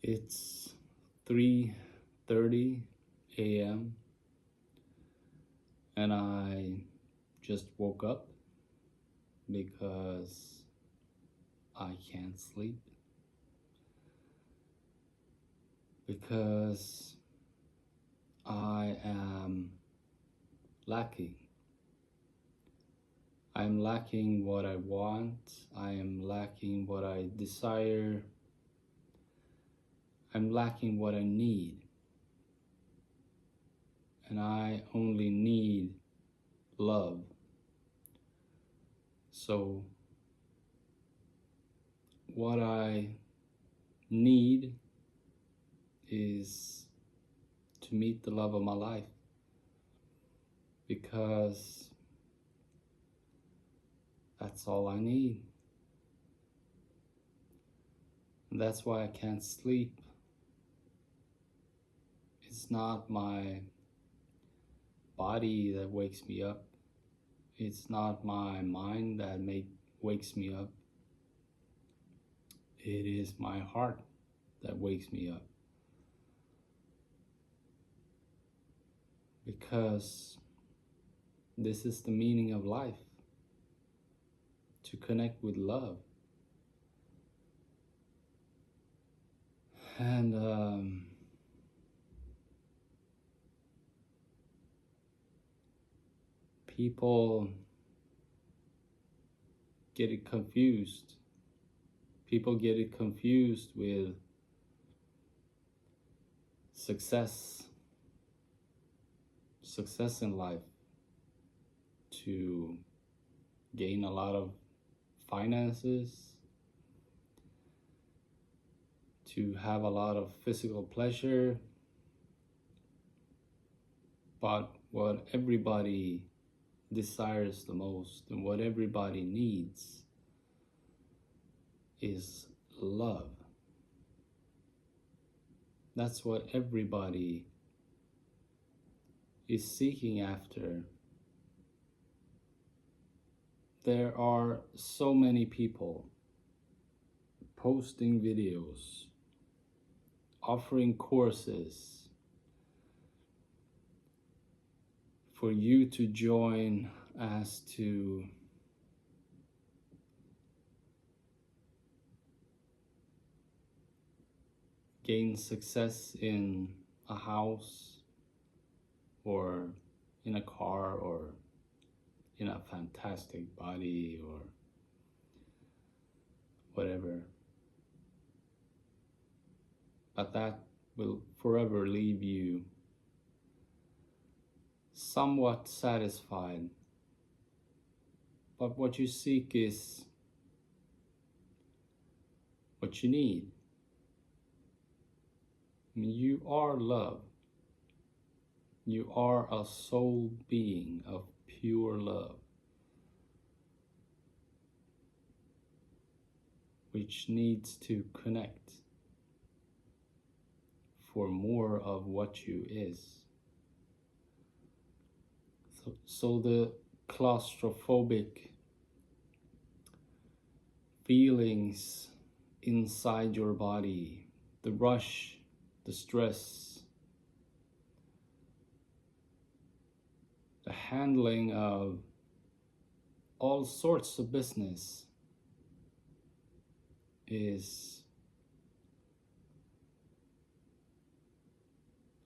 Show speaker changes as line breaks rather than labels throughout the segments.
It's 3:30 a.m. and I just woke up because I can't sleep, because I am lacking. I'm lacking what I want. I am lacking what I desire. I'm lacking what I need. And I only need love. So what I need is to meet the love of my life, because that's all I need. And that's why I can't sleep. It's not my body that wakes me up. It's not my mind that wakes me up. It is my heart that wakes me up. Because this is the meaning of life, to connect with love. And people get it confused. People get it confused with success in life, to gain a lot of finances, to have a lot of physical pleasure. But what everybody desires the most and what everybody needs is love. That's what everybody is seeking after. There are so many people posting videos, offering courses for you to join as to gain success in a house, or in a car, or in a fantastic body, or whatever. But that will forever leave you somewhat satisfied. But what you seek is what you need. I mean, you are love. You are a soul being of pure love, which needs to connect for more of what you is. So the claustrophobic feelings inside your body, the rush, the stress, the handling of all sorts of business is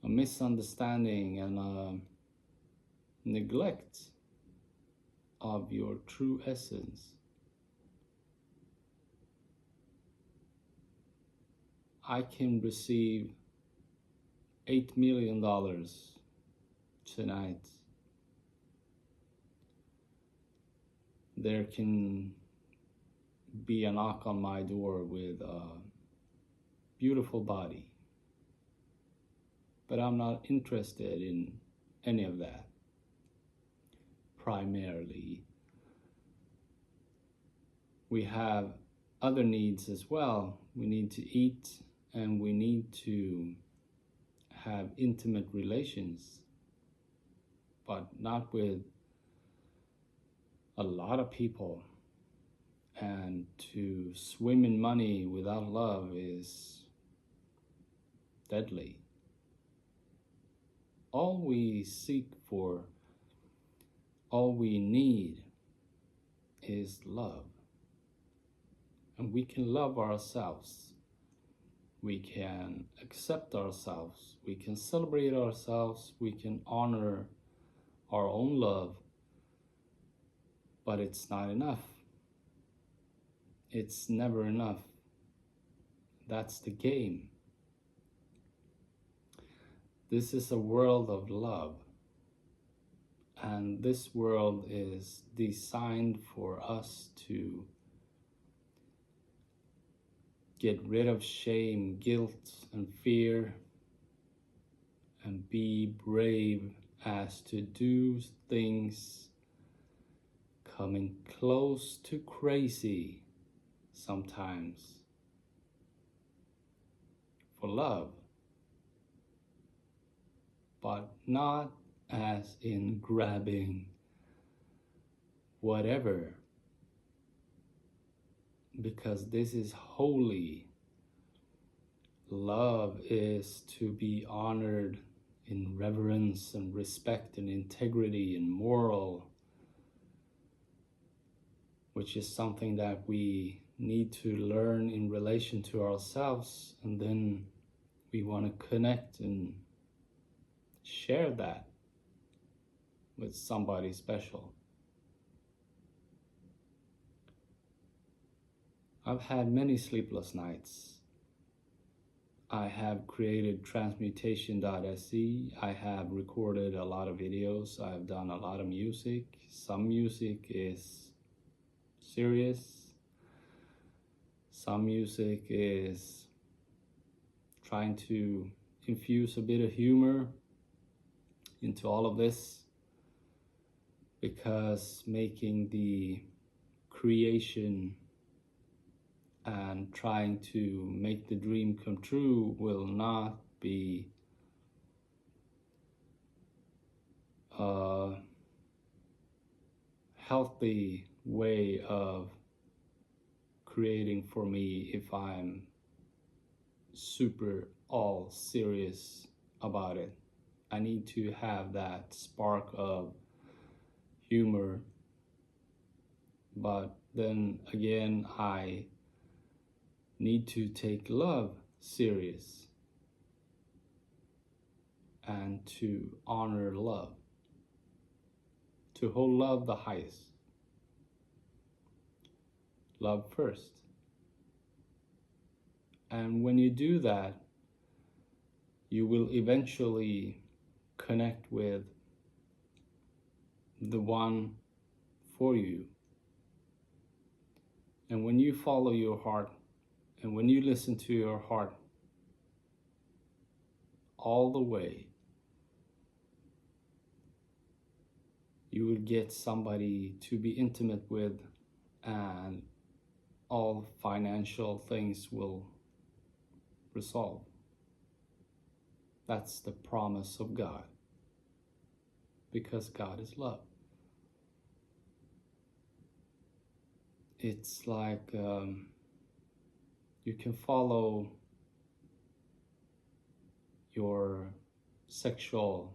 a misunderstanding and a neglect of your true essence. I can receive $8 million tonight. There can be a knock on my door with a beautiful body, but I'm not interested in any of that. Primarily, we have other needs as well. We need to eat, and we need to have intimate relations, but not with a lot of people. And to swim in money without love is deadly. All we seek for, all we need is love. And we can love ourselves. We can accept ourselves. We can celebrate ourselves. We can honor our own love. But it's not enough. It's never enough. That's the game. This is a world of love. And this world is designed for us to get rid of shame, guilt, and fear, and be brave as to do things coming close to crazy sometimes for love, but not as in grabbing whatever, because this is holy. Love is to be honored in reverence and respect and integrity and moral, which is something that we need to learn in relation to ourselves, and then we want to connect and share that with somebody special. I've had many sleepless nights. I have created transmutation.se. I have recorded a lot of videos. I've done a lot of music. Some music is serious. Some music is trying to infuse a bit of humor into all of this, because making the creation and trying to make the dream come true will not be a healthy way of creating for me if I'm super all serious about it. I need to have that spark of humor, but then again, I need to take love serious and to honor love, to hold love the highest. Love first. And when you do that, you will eventually connect with the one for you. And when you follow your heart, and when you listen to your heart all the way, you will get somebody to be intimate with, and all financial things will resolve. That's the promise of God, because God is love. It's like you can follow your sexual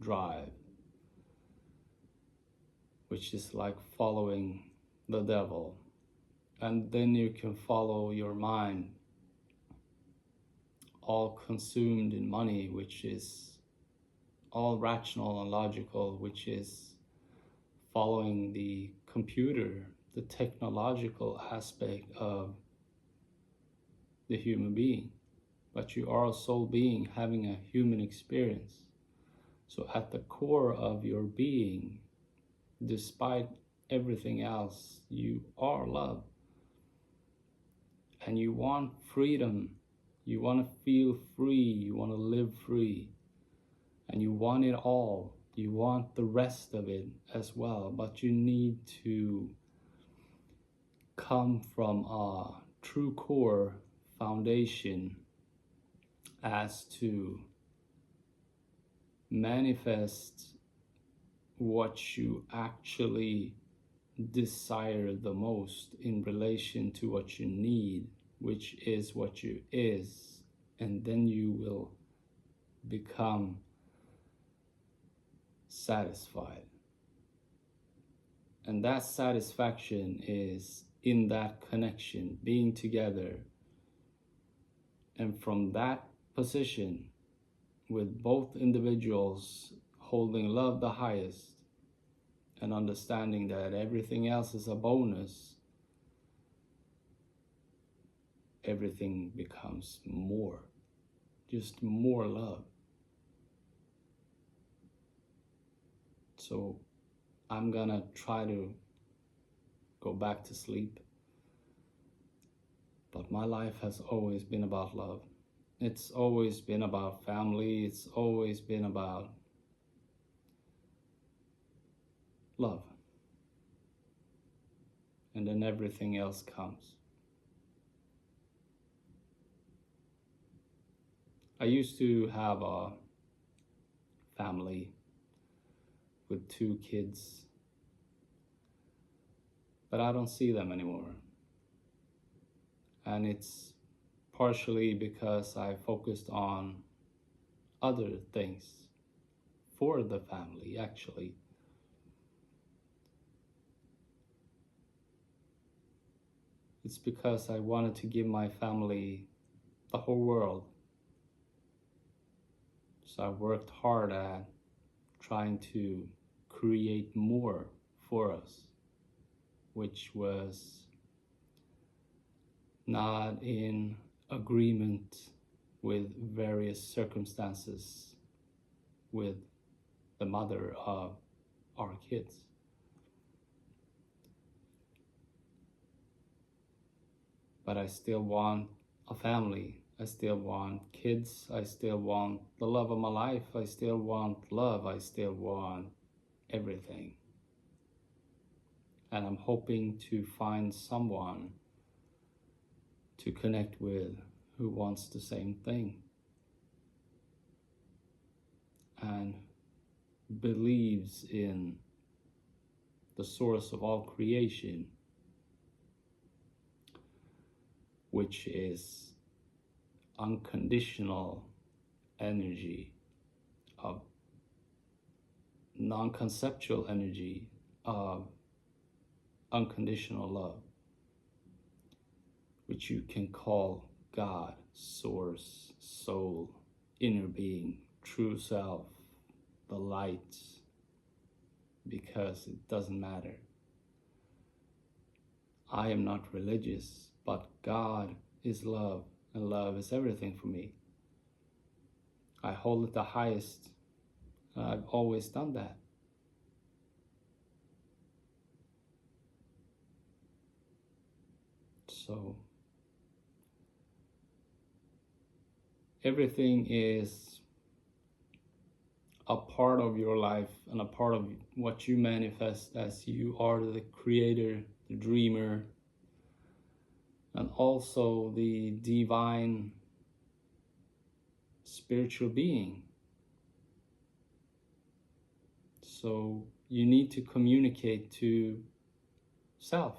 drive, which is like following the devil, and then you can follow your mind, all consumed in money, which is all rational and logical, which is following the computer, the technological aspect of the human being. But you are a soul being having a human experience. So at the core of your being, despite everything else, you are love. And you want freedom. You want to feel free. You want to live free. And you want it all. You want the rest of it as well. But you need to come from a true core foundation as to manifest what you actually desire the most in relation to what you need, which is what you is. and then you will become satisfied. And that satisfaction is in that connection, being together. And from that position, with both individuals holding love the highest and understanding that everything else is a bonus, everything becomes more, just more love. So I'm gonna try to go back to sleep. But my life has always been about love. It's always been about family. It's always been about love. And then everything else comes. I used to have a family with 2 kids, but I don't see them anymore. And it's partially because I focused on other things for the family, actually. It's because I wanted to give my family the whole world. So I worked hard at trying to create more for us, which was not in agreement with various circumstances with the mother of our kids. But I still want a family. I still want kids. I still want the love of my life. I still want love. I still want everything. And I'm hoping to find someone to connect with who wants the same thing and believes in the source of all creation, which is unconditional energy, of non-conceptual energy, of unconditional love, which you can call God, source, soul, inner being, true self, the light, because it doesn't matter. I am not religious, but God is love, and love is everything for me. I hold it the highest, and I've always done that. So everything is a part of your life and a part of what you manifest as you are the creator, the dreamer, and also the divine spiritual being. So you need to communicate to self,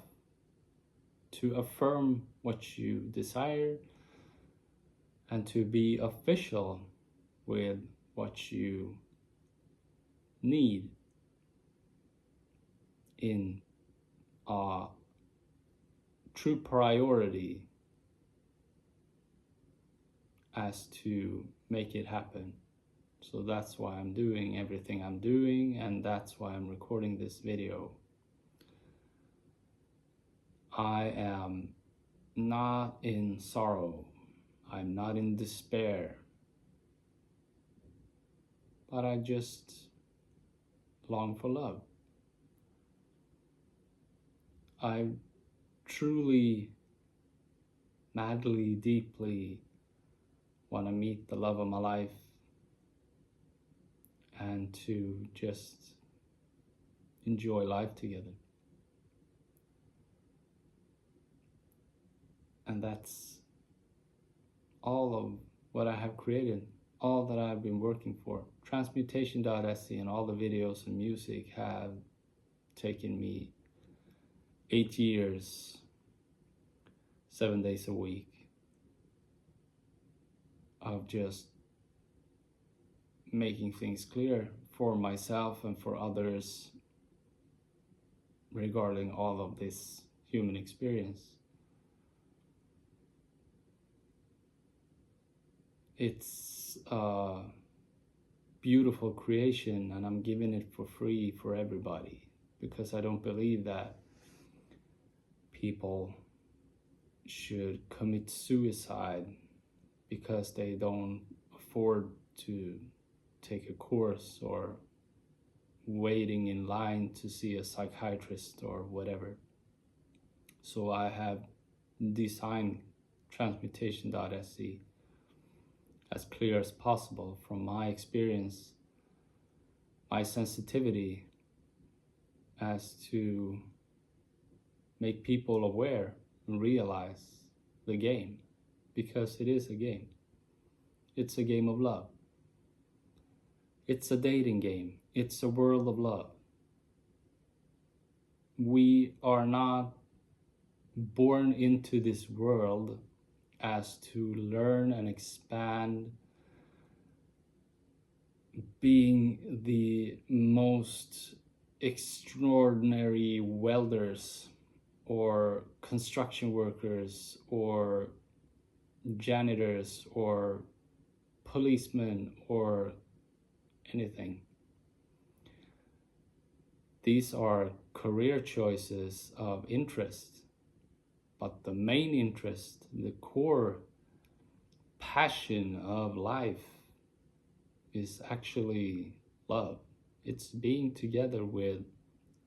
to affirm what you desire, and to be official with what you need in a true priority as to make it happen. So that's why I'm doing everything I'm doing, and that's why I'm recording this video. I am not in sorrow. I'm not in despair. But I just long for love. I truly, madly, deeply want to meet the love of my life and to just enjoy life together. And that's all of what I have created, all that I've been working for. Transmutation.se and all the videos and music have taken me 8 years, 7 days a week. of just making things clear for myself and for others regarding all of this human experience. It's a beautiful creation, and I'm giving it for free for everybody, because I don't believe that people should commit suicide because they don't afford to take a course or waiting in line to see a psychiatrist or whatever. So I have designed transmutation.se as clear as possible from my experience, my sensitivity, as to make people aware and realize the game, because it is a game. It's a game of love. It's a dating game. It's a world of love. We are not born into this world as to learn and expand, being the most extraordinary welders or construction workers or janitors or policemen or anything. These are career choices of interest, but the main interest, the core passion of life, is actually love. It's being together with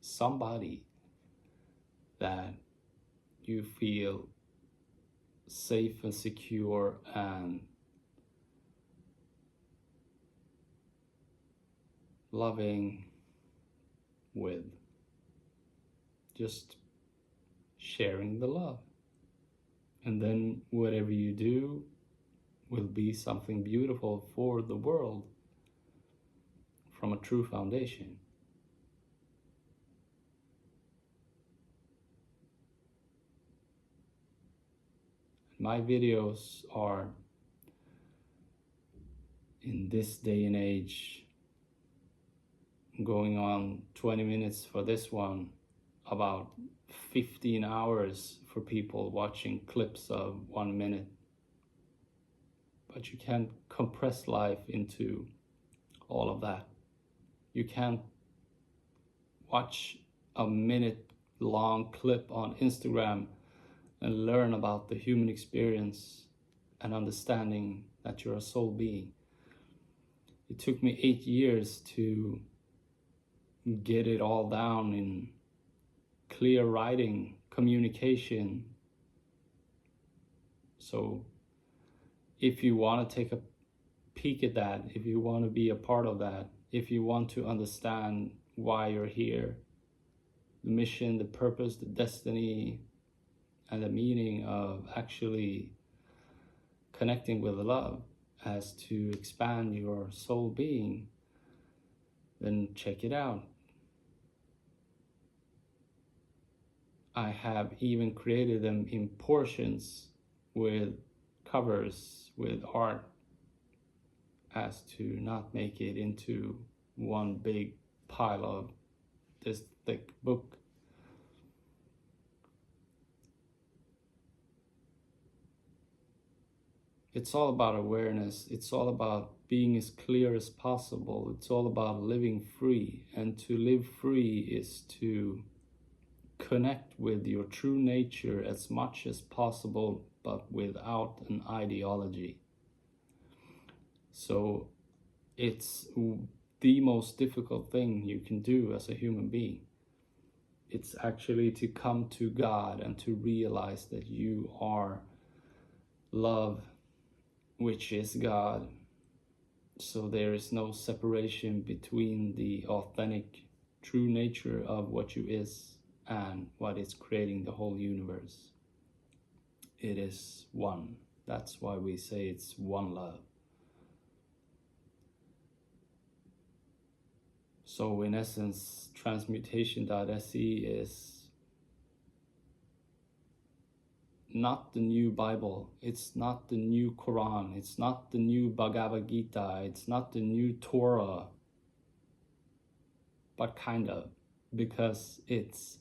somebody that you feel safe and secure and loving with. Just sharing the love. And then whatever you do will be something beautiful for the world from a true foundation. My videos are, in this day and age, going on 20 minutes for this one, about 15 hours for people watching clips of 1 minute. But you can't compress life into all of that. You can't watch a minute-long clip on Instagram and learn about the human experience and understanding that you're a soul being. It took me 8 years to get it all down in clear writing, communication. So if you want to take a peek at that, if you want to be a part of that, if you want to understand why you're here, the mission, the purpose, the destiny, and the meaning of actually connecting with love as to expand your soul being, then check it out. I have even created them in portions with covers, with art, as to not make it into one big pile of this thick book. It's all about awareness. It's all about being as clear as possible. It's all about living free. And to live free is to connect with your true nature as much as possible, but without an ideology. So it's the most difficult thing you can do as a human being. It's actually to come to God and to realize that you are love, which is God. So there is no separation between the authentic, true nature of what you is and what is creating the whole universe. It is one. That's why we say it's one love. So in essence, transmutation.se is not the new Bible, it's not the new Quran, it's not the new Bhagavad Gita, it's not the new Torah, but kind of, because it's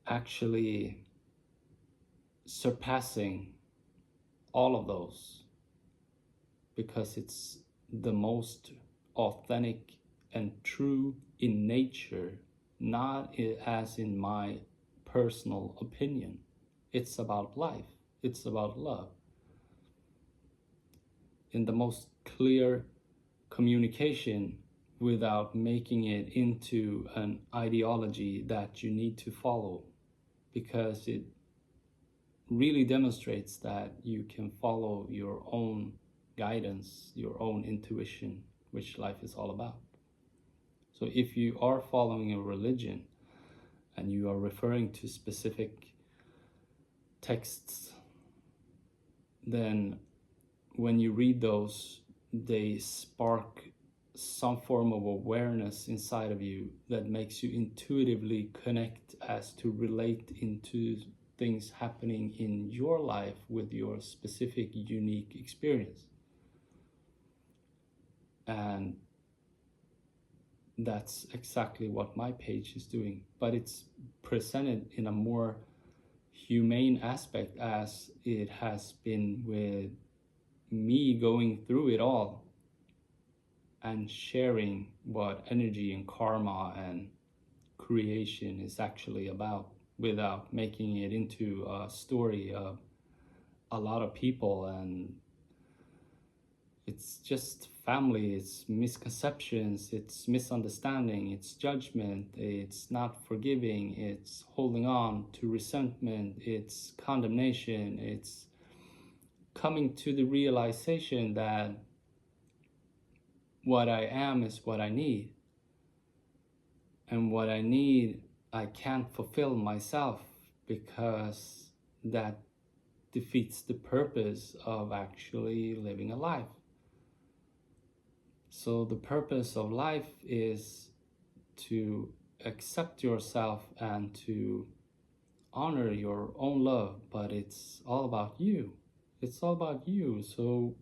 actually surpassing all of those, because it's the most authentic and true in nature, not as in my personal opinion. It's about life, it's about love. In the most clear communication, without making it into an ideology that you need to follow, because it really demonstrates that you can follow your own guidance, your own intuition, which life is all about. So if you are following a religion and you are referring to specific texts, then when you read those, they spark some form of awareness inside of you that makes you intuitively connect as to relate into things happening in your life with your specific unique experience. And that's exactly what my page is doing, but it's presented in a more humane aspect, as it has been with me going through it all and sharing what energy and karma and creation is actually about, without making it into a story of a lot of people. And it's just family, it's misconceptions, it's misunderstanding, it's judgment, it's not forgiving, it's holding on to resentment, it's condemnation, it's coming to the realization that what I am is what I need, and what I need I can't fulfill myself, because that defeats the purpose of actually living a life. So the purpose of life is to accept yourself and to honor your own love, but it's all about you. It's all about you. So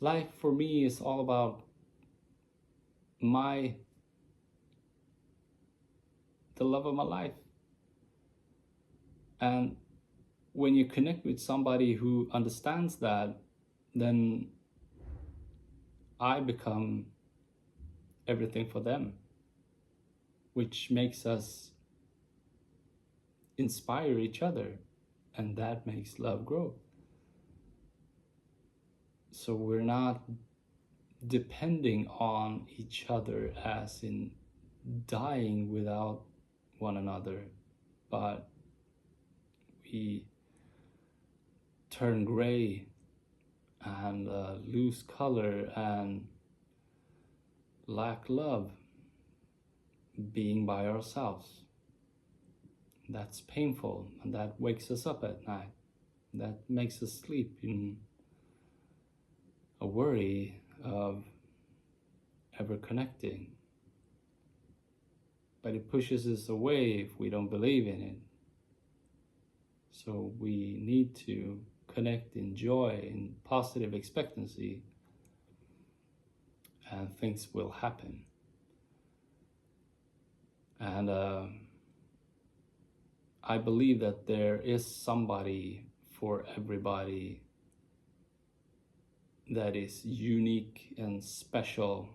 life for me is all about the love of my life. And when you connect with somebody who understands that, then I become everything for them, which makes us inspire each other, and that makes love grow. So we're not depending on each other as in dying without one another, but we turn gray and lose color and lack love being by ourselves. That's painful, and that wakes us up at night. That makes us sleep in a worry of ever connecting. But it pushes us away if we don't believe in it. So we need to connect in joy, in positive expectancy, and things will happen. And I believe that there is somebody for everybody that is unique and special,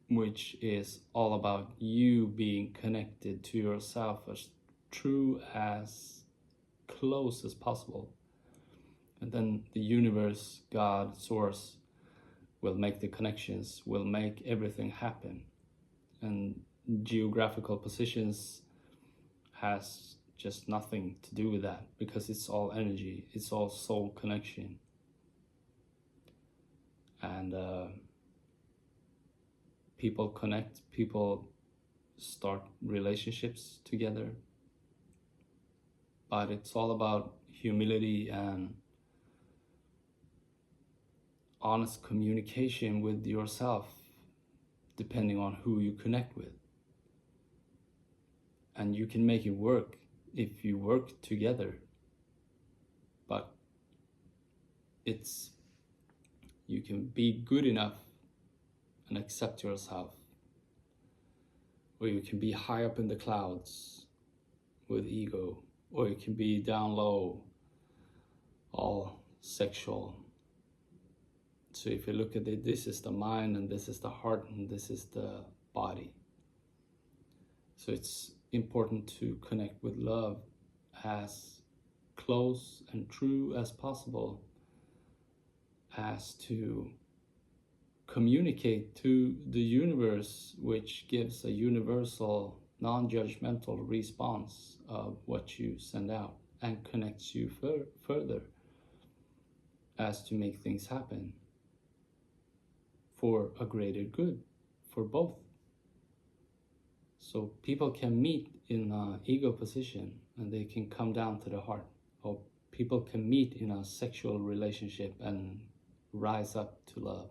which is all about you being connected to yourself as true, as close as possible. And then the universe, God, source, will make the connections, will make everything happen. And geographical positions has just nothing to do with that, because it's all energy, it's all soul connection. And people connect, people start relationships together, but it's all about humility and honest communication with yourself, depending on who you connect with. And you can make it work if you work together. But you can be good enough and accept yourself, or you can be high up in the clouds with ego, or you can be down low, all sexual. So if you look at it, this is the mind, and this is the heart, and this is the body. So it's important to connect with love as close and true as possible, as to communicate to the universe, which gives a universal, non-judgmental response of what you send out and connects you further, as to make things happen for a greater good for both. So people can meet in an ego position and they can come down to the heart, or people can meet in a sexual relationship and rise up to love.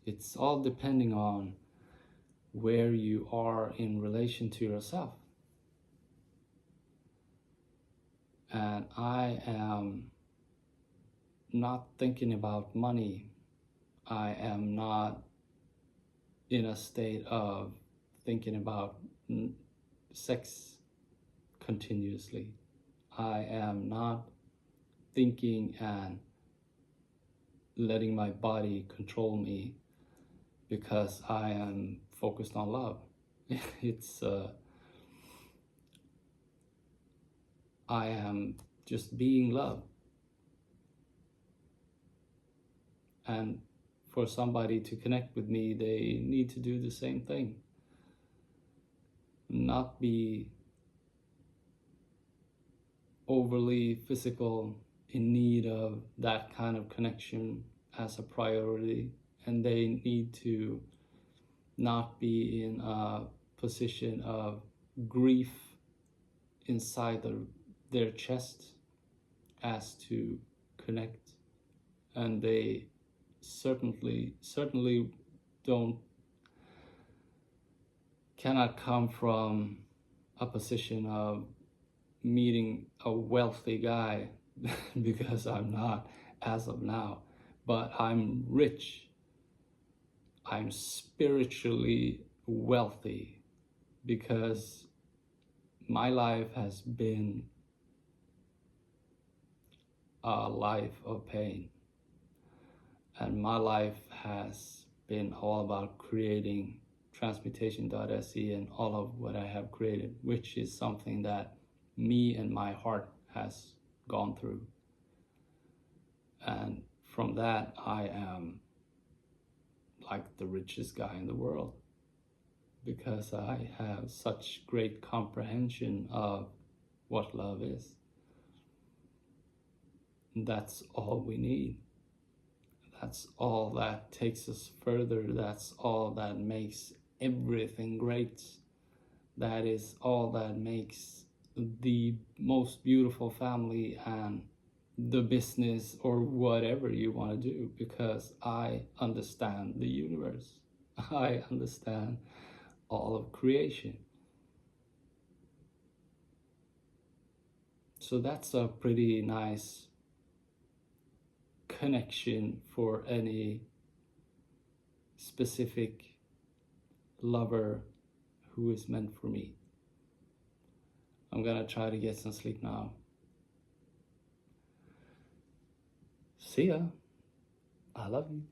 It's all depending on where you are in relation to yourself. And I am not thinking about money. I am not in a state of thinking about sex continuously. I am not thinking and letting my body control me because I am focused on love. I am just being love. And for somebody to connect with me, they need to do the same thing. Not be overly physical, in need of that kind of connection as a priority, and they need to not be in a position of grief inside their chest as to connect. And they certainly cannot come from a position of meeting a wealthy guy because I'm not as of now, but I'm rich. I'm spiritually wealthy because my life has been a life of pain, and my life has been all about creating transmutation.se and all of what I have created, which is something that me and my heart has gone through. And from that, I am like the richest guy in the world because I have such great comprehension of what love is. And that's all we need. That's all that takes us further. That's all that makes everything great. That is all that makes the most beautiful family and the business or whatever you want to do, because I understand the universe. I understand all of creation. So that's a pretty nice connection for any specific lover who is meant for me. I'm gonna try to get some sleep now. See ya. I love you.